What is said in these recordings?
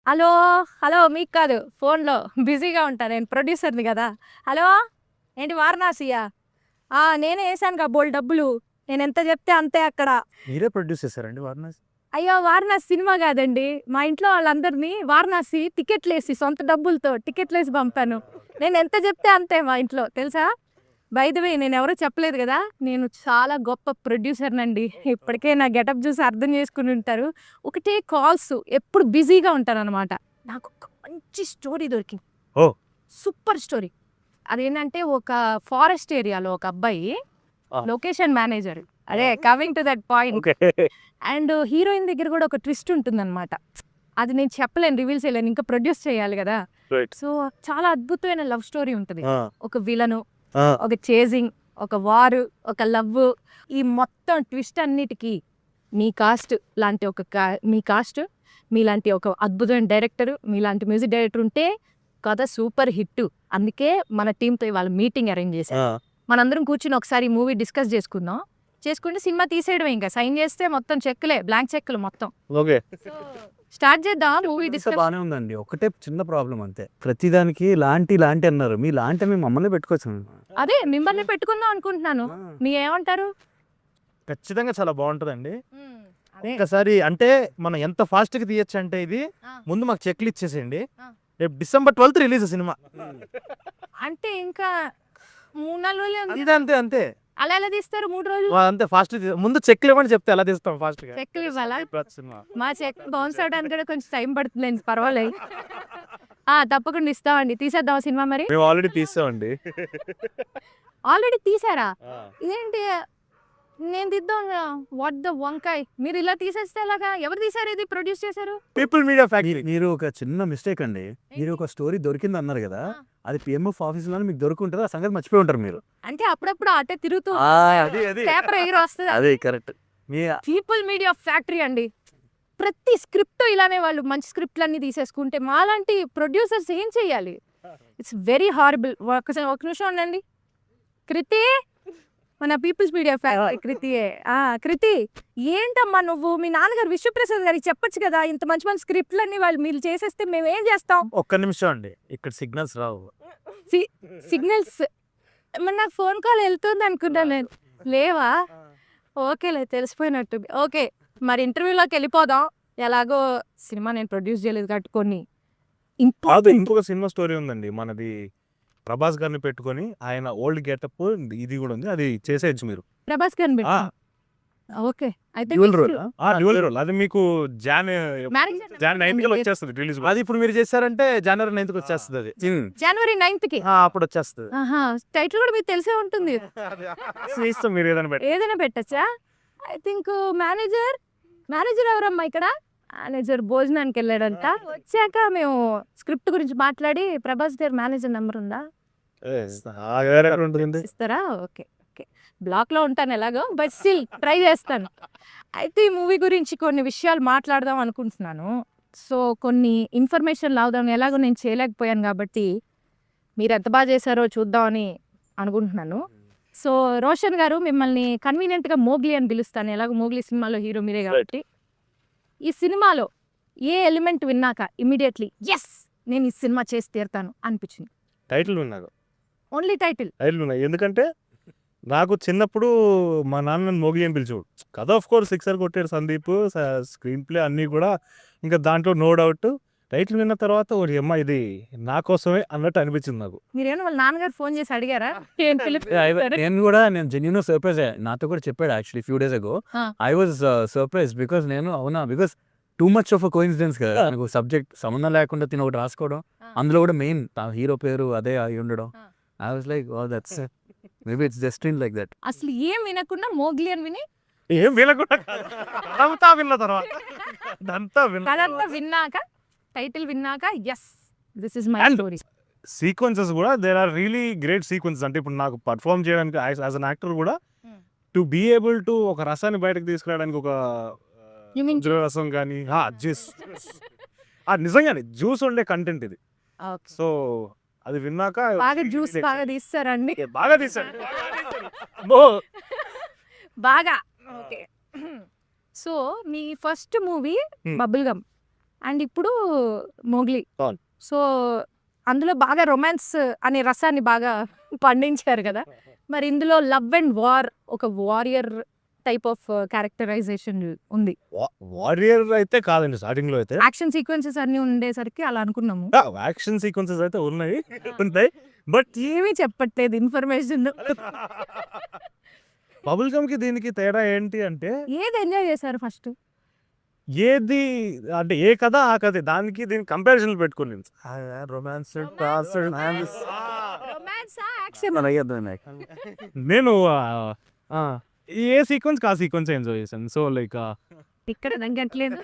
Hello hello మీకు కాదు ఫోన్లో బిజీగా ఉంటాను నేను ప్రొడ్యూసర్ని కదా. హలో ఏంటి వారణాసియా? నేనే వేసాను కా బోల్ డబ్బులు. నేను ఎంత చెప్తే అంతే అక్కడ. మీరే ప్రొడ్యూస్ చేశారండి వారణాసి? అయ్యో వారణాసి సినిమా కాదండి, మా ఇంట్లో వాళ్ళందరినీ వారణాసి టికెట్లు వేసి సొంత డబ్బులతో టికెట్లు వేసి పంపాను. నేను ఎంత చెప్తే అంతే మా ఇంట్లో, తెలుసా? బై ద వే నేను ఎవరో చెప్పలేదు కదా, నేను చాలా గొప్ప ప్రొడ్యూసర్నండి. ఇప్పటికే నా గెటప్ చూసి అర్థం చేసుకుని ఉంటారు. ఒకటే కాల్స్, ఎప్పుడు బిజీగా ఉంటాను అనమాట. నాకు ఒక మంచి స్టోరీ దొరికింది. Oh super story. అదేంటంటే ఒక ఫారెస్ట్ ఏరియాలో ఒక అబ్బాయి ఆ. Location manager. అదే coming to that point. Okay. And heroine దగ్గర కూడా ఒక ట్విస్ట్ ఉంటుందన్నమాట. అది నేను చెప్పలేను, రివీల్ చేయలేను, ఇంకా ప్రొడ్యూస్ చేయాలి కదా. రైట్. సో చాలా అద్భుతమైన లవ్ స్టోరీ ఉంటుంది. ఆ, ఒక విలను, ఆ, ఒక చేజింగ్, ఒక వారు, ఒక లవ్. ఈ మొత్తం ట్విస్ట్ అన్నిటికీ మీ కాస్ట్ లాంటి మీ కాస్ట్, మీలాంటి ఒక అద్భుతమైన డైరెక్టర్, మీలాంటి మ్యూజిక్ డైరెక్టర్ ఉంటే కథ సూపర్ హిట్. అందుకే మన టీంతో ఇవాళ మీటింగ్ అరేంజ్ చేశాం. ఆ. మనందరం కూర్చుని ఒకసారి మూవీ డిస్కస్ చేసుకుందాం. చేసుకుంటే సినిమా తీసేయడమే, ఇంకా సైన్ చేస్తే మొత్తం చెక్కులే, బ్లాంక్ చెక్కులు మొత్తం. ఓకే. స్టార్ట్ చేద్దాం మూవీ అంతా డిస్కస్. బానే ఉందండి, ఒకటే చిన్న ప్రాబ్లం అంతే. ప్రతిదానికి లాంటి లాంటి అన్నారు, మీ లాంటి మేము మమ్మల్ని పెట్టుకోవచ్చు. అదే మిమ్మల్ని పెట్టుకుందాం అనుకుంటున్నాను, మీ ఏమంటారు? ఖచ్చితంగా చాలా బాగుంటుందండి. అదే ఒకసారి అంటే మనం ఎంత ఫాస్ట్ గా తీయచ్చు అంటే ఇది ఆ. ముందు మాకు చెక్లు ఇచ్చేసేయండి. ఆ. రేపు December 12th రిలీజ్ సినిమా. అంటే ఇంకా 3-4 రోజులే ఉంది. అంతే అంతే అంతే. అలా ఎలా తీస్తారు 3 రోజులు? అంతే ఫాస్ట్ ముందు చెక్లు ఇవ్వని చెప్తే ఎలా తీస్తాం ఫాస్ట్ గా చెక్లు ఇవ్వాలా? సినిమా. మా చెక్ బౌన్స్ అవడానికి కూడా కొంచెం టైం పడుతుంది, పర్వాలేదు. తప్పకుండా ఇస్తామండి, తీసేద్దాం సినిమా. మరి మేము ఆల్రెడీ తీసామండి. ఆల్రెడీ తీసారా? ఇదేంటి నేను తీద్దాం, వాట్ ద వంకాయ్, మీరు ఇలా తీసేస్తే ఎలాగా? ఎవరు తీసారు, ఇది ప్రొడ్యూస్ చేశారు? People media factory. మీరు ఒక చిన్న మిస్టేక్ అండి. మీరు ఒక స్టోరీ దొరికింది అన్నారు కదా, అది పిఎంఎఫ్ ఆఫీస్ లో మీకు దొరుకుంటుంది, ఆ సంగతి మర్చిపోయి ఉంటారు మీరు. అంటే అప్పుడప్పుడు అటే తిరుగుతూ అది అది పేపర్ ఎగిరి వస్తుంది. అదే కరెక్ట్. మీ పీపుల్ మీడియా ఫ్యాక్టరీ అండి. ప్రతి స్క్రిప్ట్ ఇలానే వాళ్ళు మంచి స్క్రిప్ట్లన్నీ తీసేసుకుంటే మాలాంటి ప్రొడ్యూసర్స్ ఏం చేయాలి? It's very horrible. ఒక నిమిషం ఉండండి. కృతి, మన పీపుల్స్ మీడియా ఫ్యాక్టరీ కృతియే. కృతి, ఏంటమ్మా నువ్వు మీ నాన్నగారు విశ్వప్రసాద్ గారికి చెప్పొచ్చు కదా, ఇంత మంచి మంచి స్క్రిప్ట్లన్నీ వాళ్ళు మీరు చేసేస్తే మేము ఏం చేస్తాం? ఒక్క నిమిషం అండి, ఇక్కడ సిగ్నల్స్ రావు. సిగ్నల్స్ మరి నాకు ఫోన్ కాల్ వెళ్తుంది అనుకుంటాను నేను. లేవా? ఓకేలే, తెలిసిపోయినట్టుంది. ఓకే, మరి ఇంటర్వ్యూలోకి వెళ్ళిపోదాం. ఎలాగో సినిమా నేను ప్రొడ్యూస్ చేయలేదు కాబట్టి కొన్ని ఇంకొక సినిమా స్టోరీ ఉందండి మనది. ప్రభాస్ గారిని పెట్టుకొని ఆయన ఓల్డ్ గెటప్ ఇది కూడా ఉంది, అది చేసేయచ్చు మీరు. ప్రభాస్ గారిని పెట్టు. ఓకే, అయితే డ్యూయల్ రోల్. Dual role. అది మీకు Jan 9th వచ్చేస్తుంది రిలీజ్. అది ఇప్పుడు మీరు చేశారంటే January 9th వచ్చేస్తుంది అది. జనవరి 9th అప్పుడు వచ్చేస్తుంది. టైటిల్ కూడా మీకు తెలిసే ఉంటుంది. ఇస్తాం మీరు ఏదైనా పెట్టి. ఏదైనా పెట్టచ్చా? ఐ థింక్ మేనేజర్ ఎవరమ్మా ఇక్కడ? మేనేజర్ భోజనానికి వెళ్ళాడంట. వచ్చాక మేము స్క్రిప్ట్ గురించి మాట్లాడి, ప్రభాస్ గారి మేనేజర్ నెంబర్ ఉందా? ఉంటుంది. ఇస్తారా? ఓకే ఓకే, బ్లాక్లో ఉంటాను ఎలాగో, బట్ స్టిల్ ట్రై చేస్తాను. అయితే ఈ మూవీ గురించి కొన్ని విషయాలు మాట్లాడదాం అనుకుంటున్నాను. సో కొన్ని ఇన్ఫర్మేషన్ లావుదాం, ఎలాగో నేను చేయలేకపోయాను కాబట్టి మీరు ఎంత బాగా చేశారో చూద్దామని అనుకుంటున్నాను. సో రోషన్ గారు, మిమ్మల్ని కన్వీనియంట్గా మోగ్లీ అని పిలుస్తాను, ఎలాగో మోగ్లీ సినిమాలో హీరో మీరే కాబట్టి. ఈ సినిమాలో ఏ ఎలిమెంట్ విన్నాక ఇమీడియట్లీ ఎస్ నేను ఈ సినిమా చేసి తీరుతాను అనిపించింది? టైటిల్ విన్నాను. Only title? టైటిల్ ఉన్నాయి, ఎందుకంటే నాకు చిన్నప్పుడు మా నాన్న మోగ్లీ అని పిలిచేవాడు. కథ ఆఫ్ కోర్స్ సిక్సర్ కొట్టాడు సందీప్, స్క్రీన్ ప్లే అన్నీ కూడా ఇంకా దాంట్లో నో డౌట్. టైటిల్ విన్న తర్వాత ఓ అమ్మ ఇది నా కోసమే అన్నట్టు అనిపించింది నాకు. మీరేమో వాళ్ళ నాన్నగారు ఫోన్ చేసి అడిగారా? నేను జెన్యూన్ సర్ప్రైజ్ అయ్యా, నాతో కూడా చెప్పాడు యాక్చువల్లీ ఫ్యూ డేస్ అగో. I was surprise because because too much of a coincidence కదా, నాకు సబ్జెక్ట్ సంబంధం లేకుండా తిన ఒకటి రాసుకోవడం, అందులో కూడా మెయిన్ హీరో పేరు అదే అయి ఉండడం. I was like oh that's maybe it's destiny like that. అసలు ఏం వినకుండా మోగ్లీ అని విని ఏం వినకుండా అంతా విన్న తర్వాత కదంతా విన్నాక, టైటిల్ విన్నాక yes this is my story. Sequences కూడా there are really great sequences. అంటే ఇప్పుడు నాకు పర్ఫార్మ్ చేయడానికి యాజ్ అన్ యాక్టర్ కూడా టు బీ ఏబుల్ టు ఒక రసాన్ని బయటకు తీసుకురావడానికి, ఒక రసం కానీ జ్యూస్, నిజంగానే జ్యూస్ ఉండే కంటెంట్ ఇది. సో అది విన్నాక బాగా జ్యూస్ బాగా తీస్తారండి, బాగా తీసాడు బాగా. ఓకే, సో మీ first movie bubble gum, and ఇప్పుడు మోగ్లీ. అవును. సో అందులో బాగా రొమాన్స్ అనే రసాన్ని బాగా పండించారు కదా. మరి ఇందులో లవ్ అండ్ వార్, ఒక వారియర్ టైప్ ఆఫ్ క్యారెక్టరైజేషన్ ఉంది. వారియర్ అయితే కాదండి స్టార్టింగ్ లో అయితే. యాక్షన్ సీక్వెన్సెస్ అన్ని ఉండేసరికి అలా అనుకున్నాము. యాక్షన్ సీక్వెన్సెస్ అయితే ఉంటాయి బట్ ఏమీ చెప్పట్లేదు ఇన్ఫర్మేషన్. బబుల్ గమ్ కి దీనికి తేడా ఏంటి అంటే ఏది ఎంజాయ్ చేశారు ఫస్ట్? ఏది అంటే ఏ కథ ఆ కథ దానికి దీనికి కంపారిజన్ పెట్టుకుని రొమాన్స్ నేను ఏ సీక్వెన్స్ ఆ సీక్వెన్స్ ఎంజాయ్ చేశాను. సో లైక్ ఇక్కడ తగ్గట్లేదు.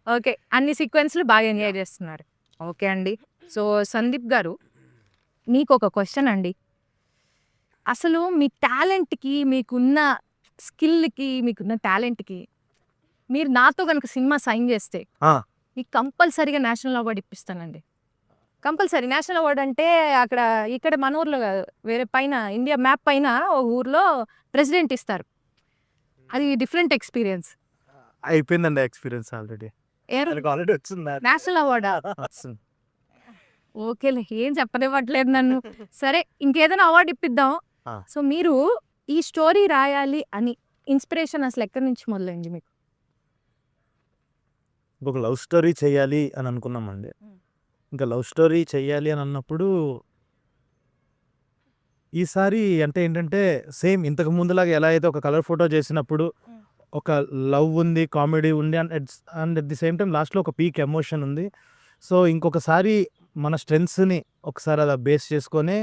ఓకే, అన్ని సీక్వెన్స్లు బాగా ఎంజాయ్ చేస్తున్నారు. ఓకే అండి. సో సందీప్ గారు, మీకు ఒక క్వశ్చన్ అండి. అసలు మీ టాలెంట్కి, మీకున్న స్కిల్కి, మీకున్న టాలెంట్కి మీరు నాతో కనుక సినిమా సైన్ చేస్తే మీకు కంపల్సరీగా నేషనల్ అవార్డు ఇప్పిస్తానండి. కంపల్సరీ నేషనల్ అవార్డు అంటే అక్కడ ఇక్కడ మన ఊర్లో కాదు, వేరే పైన ఇండియా మ్యాప్ పైన ఒక ఊర్లో ప్రెసిడెంట్ ఇస్తారు. అది డిఫరెంట్ ఎక్స్పీరియన్స్. అయిపోయిందండి ఎక్స్పీరియన్స్ ఆల్రెడీ ఆల్రెడీ వచ్చింది నేషనల్ అవార్డా? ఓకేలే, ఏం చెప్పనివ్వట్లేదు నన్ను. సరే, ఇంకేదైనా అవార్డు ఇప్పిద్దాం. సో మీరు ఈ స్టోరీ రాయాలి అని ఇన్స్పిరేషన్ అసలు ఎక్కడి నుంచి మొదలైంది మీకు? ఒక లవ్ స్టోరీ చేయాలి అని అనుకున్నామండి. ఇంకా లవ్ స్టోరీ చేయాలి అని అన్నప్పుడు ఈసారి అంటే ఏంటంటే సేమ్ ఇంతకు ముందులాగా ఎలా అయితే ఒక కలర్ ఫోటో చేసినప్పుడు ఒక లవ్ ఉంది, కామెడీ ఉంది and at the same time లాస్ట్లో ఒక పీక్ ఎమోషన్ ఉంది. సో ఇంకొకసారి మన స్ట్రెంగ్స్ని ఒకసారి అలా బేస్ చేసుకొని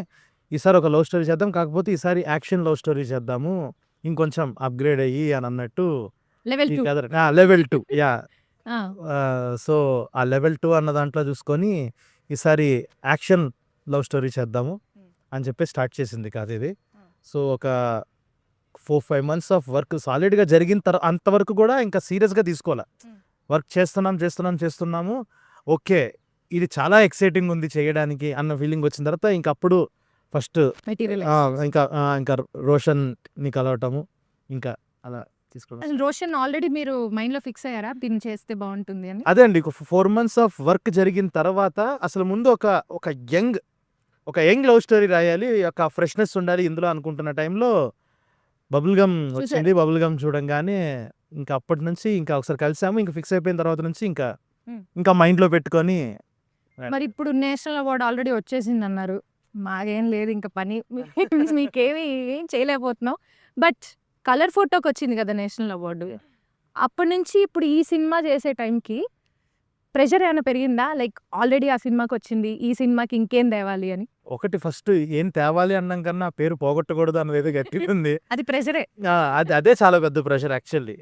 ఈసారి ఒక లవ్ స్టోరీ చేద్దాం, కాకపోతే ఈసారి యాక్షన్ లవ్ స్టోరీ చేద్దాము ఇంకొంచెం అప్గ్రేడ్ అయ్యి అని అన్నట్టు లెవెల్ 2. Level 2 yeah. సో ఆ లెవెల్ 2 అన్న దాంట్లో చూసుకొని ఈసారి యాక్షన్ లవ్ స్టోరీ చేద్దాము అని చెప్పి స్టార్ట్ చేసింది కాదు ఇది. సో ఒక 4-5 months ఆఫ్ వర్క్ సాలిడ్గా జరిగిన తర్వాత అంతవరకు కూడా ఇంకా సీరియస్గా తీసుకోవాలి. వర్క్ చేస్తున్నాము. ఓకే, ఇది చాలా ఎక్సైటింగ్ ఉంది చేయడానికి అన్న ఫీలింగ్ వచ్చిన తర్వాత ఇంకా అప్పుడు ఫస్ట్ మెటీరియల్ ఇంకా రోషన్ని కలవటము, ఇంకా అలా తీసుకోవడం. రోషన్ ఆల్రెడీ మీరు మైండ్ లో ఫిక్స్ అయ్యారా దీన్ని చేస్తే బాగుంటుంది అని? అదే అండి, 4 months ఆఫ్ వర్క్ జరిగిన తర్వాత అసలు ముందు ఒక యంగ్ లవ్ స్టోరీ రాయాలి, ఒక ఫ్రెష్నెస్ ఉండాలి ఇందులో అనుకుంటున్న టైంలో బబుల్ గమ్ వచ్చింది. బబుల్ గమ్ చూడంగానే ఇంకా అప్పటి నుంచి ఇంకా ఒకసారి కలిసాము. ఇంకా ఫిక్స్ అయిపోయిన తర్వాత నుంచి ఇంకా మైండ్లో పెట్టుకొని. మరి ఇప్పుడు నేషనల్ అవార్డు ఆల్రెడీ వచ్చేసింది అన్నారు, మాకేం లేదు ఇంకా పని. మీకేమి ఏం చేయలేకపోతున్నావు. బట్ కలర్ ఫోటోకి వచ్చింది కదా నేషనల్ అవార్డు. అప్పటి నుంచి ఇప్పుడు ఈ సినిమా చేసే టైంకి ప్రెషర్ ఏమైనా పెరిగిందా? లైక్ ఆల్రెడీ ఆ సినిమాకి వచ్చింది, ఈ సినిమాకి ఇంకేం తేవాలి అని. ఒకటి ఫస్ట్ ఏం తేవాలి అన్నాం కన్నా పేరు పోగొట్టకూడదు అన్నది ఏదో గట్టిగా ఉంది. అది ప్రెషరే. అదే చాలా పెద్ద ప్రెషర్ యాక్చువల్లీ.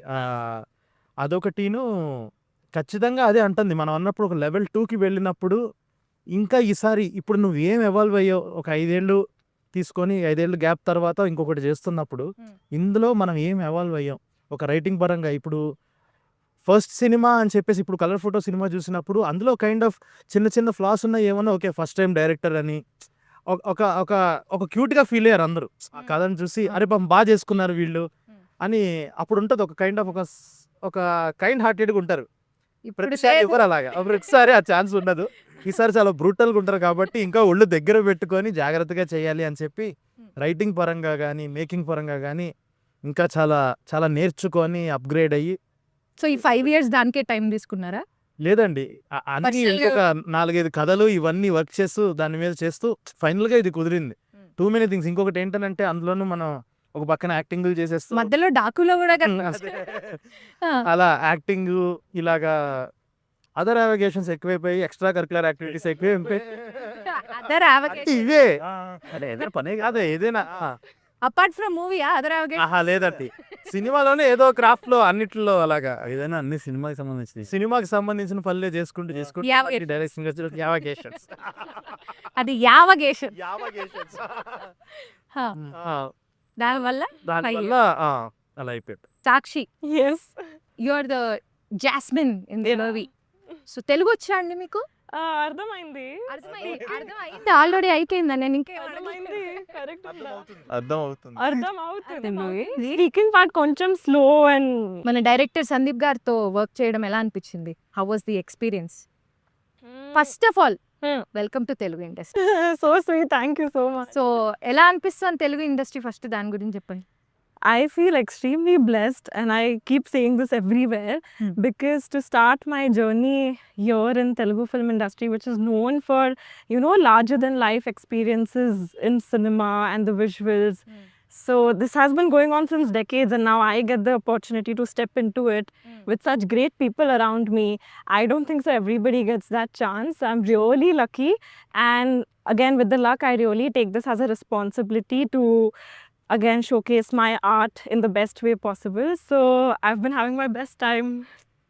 అదొకటిను ఖచ్చితంగా అదే అంటుంది. మనం అన్నప్పుడు ఒక లెవెల్ 2కి వెళ్ళినప్పుడు ఇంకా ఈసారి ఇప్పుడు నువ్వు ఏం ఎవాల్వ్ అయ్యావు, ఒక 5 ఏళ్ళు తీసుకొని 5 ఏళ్ళు గ్యాప్ తర్వాత ఇంకొకటి చేస్తున్నప్పుడు ఇందులో మనం ఏం ఎవాల్వ్ అయ్యాం ఒక రైటింగ్ పరంగా. ఇప్పుడు ఫస్ట్ సినిమా అని చెప్పేసి ఇప్పుడు కలర్ ఫోటో సినిమా చూసినప్పుడు అందులో కైండ్ ఆఫ్ చిన్న ఫ్లాస్ ఉన్నాయి ఏమన్నా. ఓకే, ఫస్ట్ టైం డైరెక్టర్ అని ఒక క్యూట్గా ఫీల్ అయ్యారు అందరూ ఆ కథను చూసి. అరే బాగా చేసుకున్నారు వీళ్ళు అని అప్పుడు ఉంటుంది. ఒక కైండ్ ఆఫ్ ఒక కైండ్ హార్టెడ్గా ఉంటారు. ప్రతిసారి ఎవరు అలాగా ప్రతిసారి ఆ ఛాన్స్ ఉండదు. ఈసారి చాలా బ్రూటల్గా ఉంటారు కాబట్టి ఇంకా ఒళ్ళు దగ్గర పెట్టుకొని జాగ్రత్తగా చేయాలి అని చెప్పి రైటింగ్ పరంగా కానీ మేకింగ్ పరంగా కానీ ఇంకా చాలా చాలా నేర్చుకొని అప్గ్రేడ్ అయ్యి. సో ఈ 5 years దానికే టైం తీసుకున్నారా? లేదండి, అన్ని ఇంకొక 4-5 కథలు ఇవన్నీ వర్క్ చేస్తూ దాని మీద చేస్తూ ఫైనల్గా ఇది కుదిరింది. Too many things. ఇంకొకటి ఏంటంటే అందులోనూ మనం ఒక పక్కన యాక్టింగ్లు చేసేస్తూ మధ్యలో డాకులో కూడా అలా యాక్టింగ్ ఇలాగా అదర్ అవగేషన్స్ ఎక్కువైపోయి ఎక్స్ట్రా కరికులర్ యాక్టివిటీస్ ఎక్కువైపోయి ఇవే ఏదైనా పనే కాదు ఏదైనా అపార్ట్ ఫ్రమ్ మూవీ అదర్ లేదండి. సినిమాలోనే ఏదో క్రాఫ్ట్ లో అన్నిట్లో అలాగా ఏదైనా అన్ని సినిమాకి సంబంధించిన పనులే చేసుకుంటూ డైరెక్షన్ అది యావగేషన్. దానివల్ల అలా అయిపోయాడు. Sakshi, you are the jasmine in the movie. So Telugu వచ్చా అండి మీకు? అర్థమైంది అర్థమైంది ఆల్రెడీ అయిపోయిందా నేను ఇంకేం అర్థమైంది కరెక్ట్ అర్థం అవుతుంది. అర్థం అవుతుంది స్పీకింగ్ పార్ట్ కొంచెం స్లో అండ్ మన డైరెక్టర్ సందీప్ గారితో వర్క్ చేయడం ఎలా అనిపించింది? How was the experience? First of all welcome to Telugu industry. So sweet, thank you so much. So ఎలా అనిపిస్తుంది తెలుగు ఇండస్ట్రీ? ఫస్ట్ దాని గురించి చెప్పండి. I feel extremely blessed, and I keep saying this everywhere because to start my journey here in Telugu film industry, which is known for, you know, larger than life experiences in cinema and the visuals. So this has been going on since decades, and now I get the opportunity to step into it with such great people around me. I don't think so everybody gets that chance. I'm really lucky, and again with the luck, I really take this as a responsibility to again showcase my art in the best way possible. So I've been having my best time.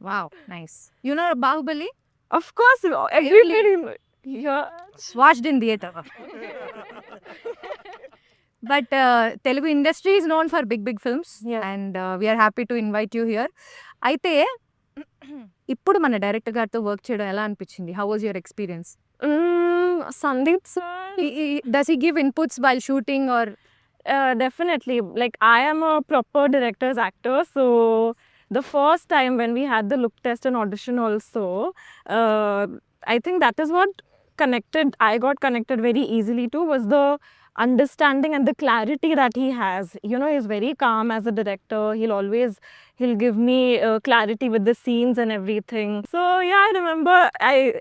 Wow, nice. You know Baahubali? Of course, everybody. Yeah. Watched in theatre. But Telugu industry is known for big big films Yeah. And we're happy to invite you here. అయితే ఇప్పుడు మన director గారితో work చేయడం ఎలా అనిపించింది? How was your experience? Sandeep sir. Does he give inputs while shooting or? Definitely. Like, I am a proper director's actor, so the first time when we had the look test and audition also, I think that is what I got connected very easily to, was the understanding and the clarity that he has. You know, he's very calm as a director. He'll give me clarity with the scenes and everything. So yeah, I remember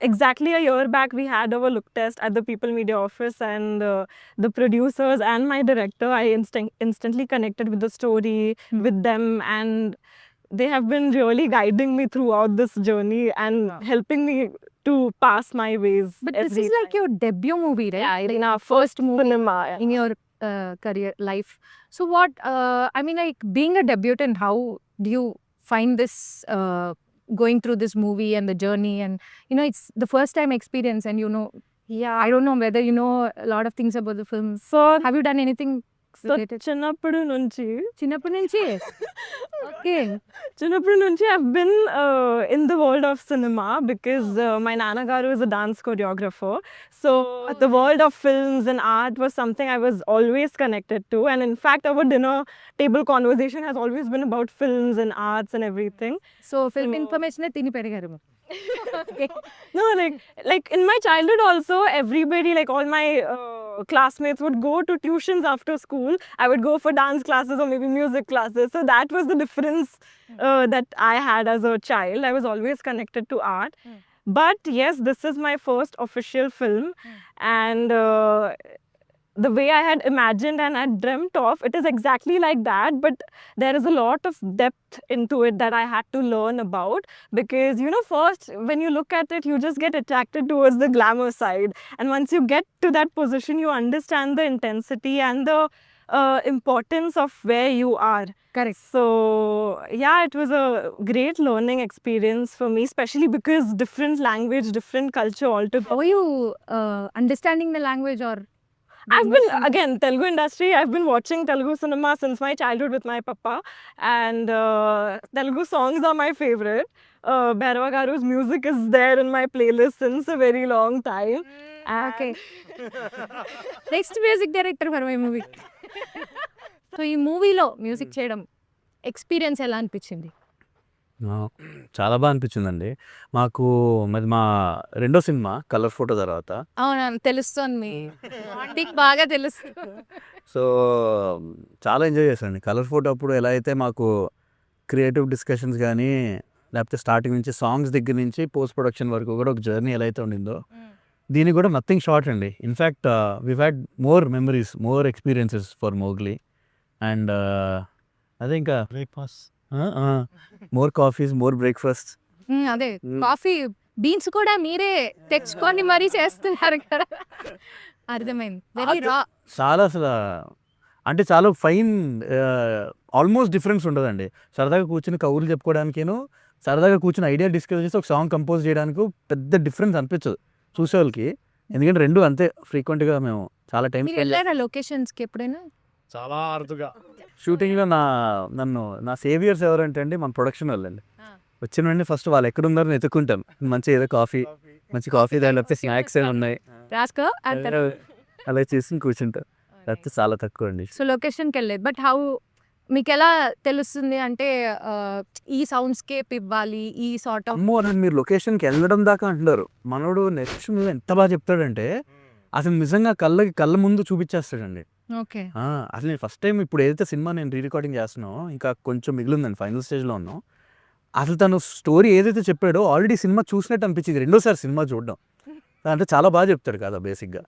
exactly a year back we had our look test at the People Media office, and the producers and my director, I instantly connected with the story, with them, and they have been really guiding me throughout this journey and helping me to pass my ways. But this every is like your debut movie, right? Yeah, in our first cinema. Yeah. In your career life. So what, I mean, like being a debutant, how do you find this going through this movie and the journey? And you know, it's the first time experience, and you know, Yeah. I don't know whether you know a lot of things about the film. So, Have you done anything related? చిన్నప్పటి నుంచి I've been in the world of cinema because my Nana Garu is a dance choreographer. So the world of films and art was something I was always connected to. And in fact, our dinner table conversation has always been about films and arts and everything. So film So- information tini perigaru. No, like in my childhood also, everybody, like all my classmates would go to tuitions after school. I would go for dance classes or maybe music classes. So that was the difference that I had as a child. I was always connected to art. But yes, this is my first official film. And the way I had imagined and had dreamt of, it is exactly like that. But there is a lot of depth into it that I had to learn about. Because, you know, first, when you look at it, you just get attracted towards the glamour side. And once you get to that position, you understand the intensity and the importance of where you are. Correct. So, yeah, it was a great learning experience for me, especially because different language, different culture altogether. How are you understanding the language or? I've been, again, Telugu industry, I've been watching Telugu cinema since my childhood with my papa, and Telugu songs are my favorite. Bhairava Garu's music is there in my playlist since a very long time. Okay. Next music director for my movie. So ఈ మూవీలో music చేయడం experience ఎలా అనిపించింది? చాలా బాగా అనిపించిందండి మాకు. మరి మా రెండో సినిమా కలర్ ఫోటో తర్వాత. అవునా, తెలుస్తుంది మీ ఆంటీకి బాగా తెలుస్తుంది. సో చాలా ఎంజాయ్ చేశానండి కలర్ ఫోటో అప్పుడు. ఎలా అయితే మాకు క్రియేటివ్ డిస్కషన్స్ కానీ, లేకపోతే స్టార్టింగ్ నుంచి సాంగ్స్ దగ్గర నుంచి పోస్ట్ ప్రొడక్షన్ వరకు కూడా ఒక జర్నీ ఎలా అయితే ఉండిందో, దీనికి కూడా నథింగ్ షార్ట్ అండి. In fact we had more memories, more experiences for Mowgli. And అదే ఇంకా breakfast more coffees, more breakfast. అదే కాఫీ బీన్స్ కూడా మీరే తెచ్చుకొని మరీ చేస్తున్నారు కదా. అర్థమైంది. వెరీ రా. చాలా అసలు అంటే చాలా ఫైన్, ఆల్మోస్ట్ డిఫరెన్స్ ఉండదండి. సరదాగా కూర్చుని కబుర్లు చెప్పుకోవడానికేను, సరదాగా కూర్చుని ఐడియా డిస్కస్ చేసి ఒక సాంగ్ కంపోజ్ చేయడానికి పెద్ద డిఫరెన్స్ అనిపించదు చూసే వాళ్ళకి. ఎందుకంటే రెండు అంతే ఫ్రీక్వెంట్గా మేము చాలా టైం మీరు వెళ్ళారా లొకేషన్స్కి ఎప్పుడైనా? చాలా అరుదుగా. షూటింగ్లో నా సేవియర్స్ ఎవరంటే అండి మన ప్రొడక్షన్ వాళ్ళండి. వచ్చిన వెంటనే ఫస్ట్ వాళ్ళు ఎక్కడున్నారని ఎత్తుక్కుంటాను. మంచిగా ఏదో కాఫీ మంచి కాఫీ తాగితే స్నాక్స్ ఏమి ఉన్నాయి రాసుకో అంటారు. అలా చేసి కూర్చుంటారు. లేకపోతే చాలా తక్కువ అండి. సో లొకేషన్కి వెళ్ళలేదు. బట్ హౌ మీకు ఎలా తెలుస్తుంది అంటే ఈ సౌండ్ స్కేప్ ఇవ్వాలి, ఈ సార్ట్ ఆఫ్ అమ్మో అని మీరు లొకేషన్కి వెళ్ళడం దాకా అంటున్నారు. మనోడు నెక్స్ట్ మూవీ ఎంత బాగా చెప్తాడంటే అసలు నిజంగా కళ్ళ ముందు చూపించేస్తాడండి. ఓకే. అసలు నేను ఫస్ట్ టైం ఇప్పుడు ఏదైతే సినిమా నేను రీ రికార్డింగ్ చేస్తున్నానో ఇంకా కొంచెం మిగిలిందండి, ఫైనల్ స్టేజ్లో ఉన్నాం. అసలు తను స్టోరీ ఏదైతే చెప్పాడో ఆల్రెడీ సినిమా చూసినట్టు అనిపించింది రెండోసారి సినిమా చూడడం. అంటే చాలా బాగా చెప్తాడు కదా బేసిక్గా.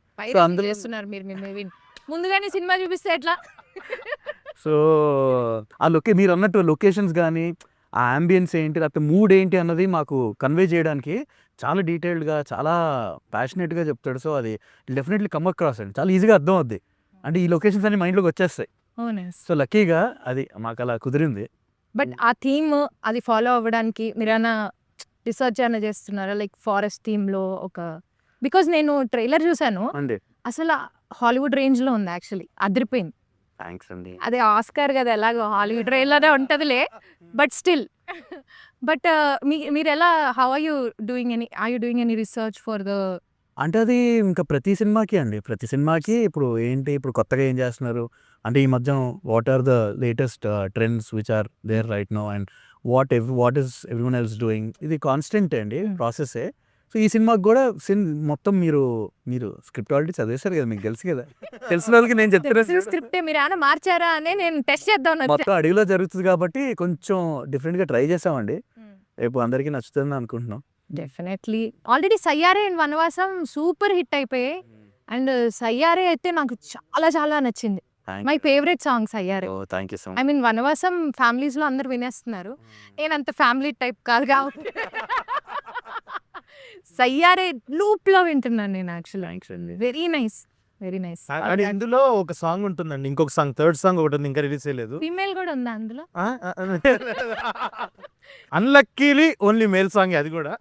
అందరూ చేస్తున్నారు మీరు ముందుగానే సినిమా చూపిస్తే ఎట్లా? సో ఆ మీరు అన్నట్టు లొకేషన్స్ కానీ ఆ అంబియన్స్ ఏంటి లేకపోతే మూడ్ ఏంటి అన్నది మాకు కన్వే చేయడానికి చాలా డీటెయిల్డ్గా చాలా ప్యాషనెట్గా చెప్తాడు. సో అది డెఫినెట్లీ కమ్ అక్రాస్ అండి, చాలా ఈజీగా అర్థం అవుద్ది. అంటే ఈ లొకేషన్స్ అన్ని మైండ్లోకి వచ్చేస్తాయి. సో లక్కీగా అది మాకు అలా కుదిరింది. బట్ ఆ థీమ్ అది ఫాలో అవ్వడానికి మీరైనా రీసెర్చ్ అయినా చేస్తున్నారా? లైక్ ఫారెస్ట్ థీమ్లో ఒక, బికాజ్ నేను ట్రైలర్ చూసాను అండి. అసలు హాలీవుడ్ రేంజ్లో ఉంది, యాక్చువల్లీ అదిరిపోయింది. థ్యాంక్స్ అండి. అదే ఆస్కార్ కదా, ఎలాగో హాలీవుడ్ రేంజ్లోనే ఉంటుందిలే, బట్ స్టిల్. బట్ మీరు ఎలా, how are you doing any research for the? అంటే అది ఇంకా ప్రతి సినిమాకి అండి, ప్రతి సినిమాకి ఇప్పుడు ఏంటి ఇప్పుడు కొత్తగా ఏం చేస్తున్నారు అంటే ఈ మధ్య what are the latest trends which are there right now and what is everyone else doing, ఇది కాన్స్టెంట్ అండి, ప్రాసెస్సే. సో ఈ సినిమాకి కూడా మొత్తం మీరు స్క్రిప్ట్ ఆల్రెడీ చదివేశారు కదా, మీకు తెలుసు కదా, తెలిసిన వాళ్ళకి నేను చెప్తాను. స్క్రిప్ట్ మీరు ఏమైనా మార్చారా అని నేను టెస్ట్ చేద్దాం. మొత్తం అడవిలో జరుగుతుంది కాబట్టి కొంచెం డిఫరెంట్గా ట్రై చేసామండి. రేపు అందరికీ నచ్చుతుంది అనుకుంటున్నాం. Definitely. Already Saiyaara and Vanavasam super hit అయిపోయాయి. అండ్ సయ్యారే అయితే నాకు చాలా చాలా నచ్చింది. My favourite song Saiyaara. Thank you so I much. Mean Vanavasam ఫ్యామిలీస్లో అందరు వినేస్తున్నారు, నేను అంత ఫ్యామిలీ టైప్ కాదు కాబట్టి సయ్యారే లూప్లో వింటున్నాను నేను. యాక్చువల్లీ థ్యాంక్స్ అండి. Very nice, very nice. And ఇందులో ఒక సాంగ్ ఉంటుందండి, ఇంకొక సాంగ్, థర్డ్ సాంగ్ ఒకటి ఉంది, ఇంకా రిలీజ్ చేయలేదు. ఫీమేల్ కూడా ఉందా అందులో? అన్లక్కీలీ ఓన్లీ మేల్ సాంగ్ అది కూడా.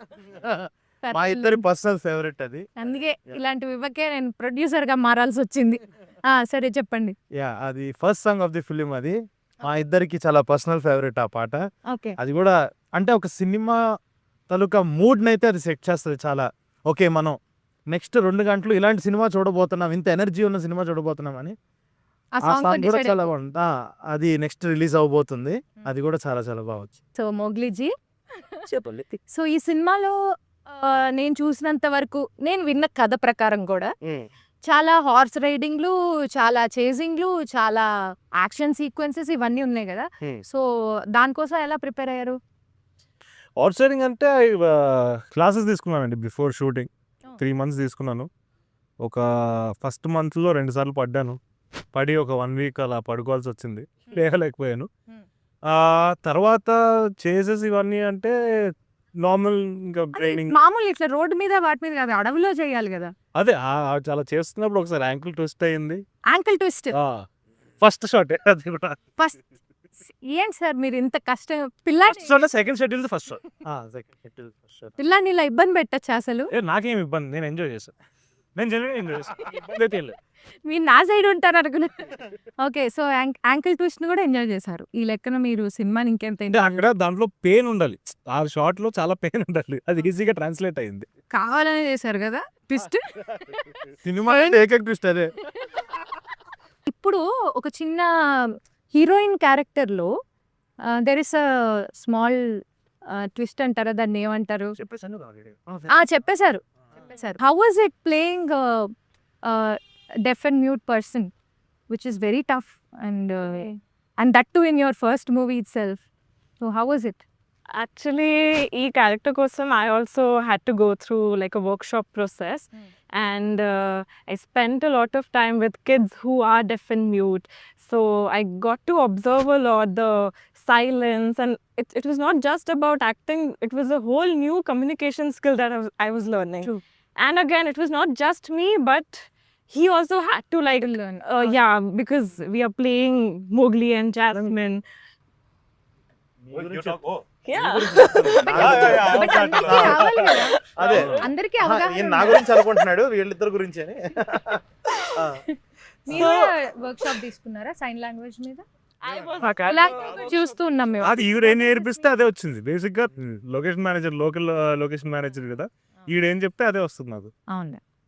మా ఇద్దరి పర్సనల్ ఫేవరెట్ అది. అందుకే ఇలాంటివి ఇవ్వకే నేను ప్రొడ్యూసర్గా మారాల్సి వచ్చింది. సరే చెప్పండి. అది first song of the film. అది మా ఇద్దరికి చాలా పర్సనల్ ఫేవరెట్ ఆ పాట. ఓకే. అది కూడా అంటే ఒక సినిమా తాలూకా మూడ్నైతే అది సెట్ చేస్తుంది చాలా. ఓకే, మనం నెక్స్ట్ 2 గంటలు ఇలాంటి సినిమా చూడబోతున్నాం, ఇంత ఎనర్జీ ఉన్న సినిమా చూడబోతున్నాం అని. ఆ సాంగ్ కూడా చాలా బాగుంది. అది నెక్స్ట్ రిలీజ్ అవబోతుంది, అది కూడా చాలా చాలా బాగుంది. సో మోగ్లీజీ చెప్పండి. సో ఈ సినిమాలో నేను చూసినంత వరకు, నేను విన్న కథ ప్రకారం కూడా చాలా హార్స్ రైడింగ్లు, చాలా చేజింగ్లు, చాలా యాక్షన్ సీక్వెన్సెస్ ఇవన్నీ ఉన్నాయి కదా. సో దానికోసం ఎలా ప్రిపేర్ అయ్యారు? అవుట్ సైడింగ్ అంటే క్లాసెస్ తీసుకున్నానండి బిఫోర్ షూటింగ్. 3 months తీసుకున్నాను. ఒక ఫస్ట్ మంత్లో 2 సార్లు పడ్డాను. పడి ఒక 1 week అలా పడుకోవాల్సి వచ్చింది, లేకపోయాను. తర్వాత చేసేసి ఇవన్నీ అంటే నార్మల్ ఇంకా ట్రైనింగ్. మామూలు ఇట్లా రోడ్డు మీద వాటి మీద కాదు, అడవిలో చేయాలి కదా. అదే చాలా చేస్తున్నప్పుడు ఒకసారి యాంకిల్ ట్విస్ట్ అయ్యింది. యాంకిల్ ట్విస్ట్ ఫస్ట్ షాట్ అది కూడా. ఫస్ట్ ఏంటి సార్ మీరు ఇంత కష్టం? పిల్లాడి సెకండ్ షెడ్యూల్ ఫస్ట్ షాట్. పిల్లాడిని ఇలా ఇబ్బంది పెట్టచ్చు అసలు? నాకేం ఇబ్బంది, నేను ఎంజాయ్ చేశాను. నేను జనరల్గా ఎంజాయ్ చేశాను, ఇబ్బంది అయితే ఏం లేదు. మీరు నా సైడ్ ఉంటారు అనుకున్నా. ఓకే, సో యాంకిల్ ట్విస్ట్ ని కూడా ఎంజాయ్ చేశారు. ఈ లెక్కన మీరు సినిమాని ఇంకెంత అంటే అక్కడ దాంట్లో పెయిన్ ఉండాలి, ఆ షాట్ లో చాలా పెయిన్ ఉండాలి, అది ఈజీగా ట్రాన్స్లేట్ అయింది. కావాలనే చేశారు కదా ట్విస్ట్. సినిమా ఏకైక ట్విస్ట్ అదే. ఇప్పుడు ఒక చిన్న హీరోయిన్ క్యారెక్టర్లో there is a small twist అంటారా, దాన్ని ఏమంటారు? చెప్పేశారు. How was it playing deaf and mute person, which is very tough, and that too in your first movie itself. So how was it? Actually, ఈ character కోసం I also had to go through like a workshop process. And I spent a lot of time with kids who are deaf and mute. So I got to observe a lot the silence, and it was not just about acting, it was a whole new communication skill that I was learning. True. And again, it was not just me, but he also had to like learn. Yeah, because we are playing Mowgli and Jasmine. Yeah. అదే అందరికీ నా గురించి అనుకుంటున్నాడు, వీళ్ళిద్దరు గురించి అని. మీరు workshop తీసుకున్నారా సైన్ లాంగ్వేజ్ మీద? చూస్తూ ఉన్నాం మేము. అది ఈవిడ ఏం నేర్పిస్తే అదే వచ్చింది. బేసిక్ గా location manager, local location manager కదా, ఈడేం చెప్తే అదే వస్తుంది నాకు. అవును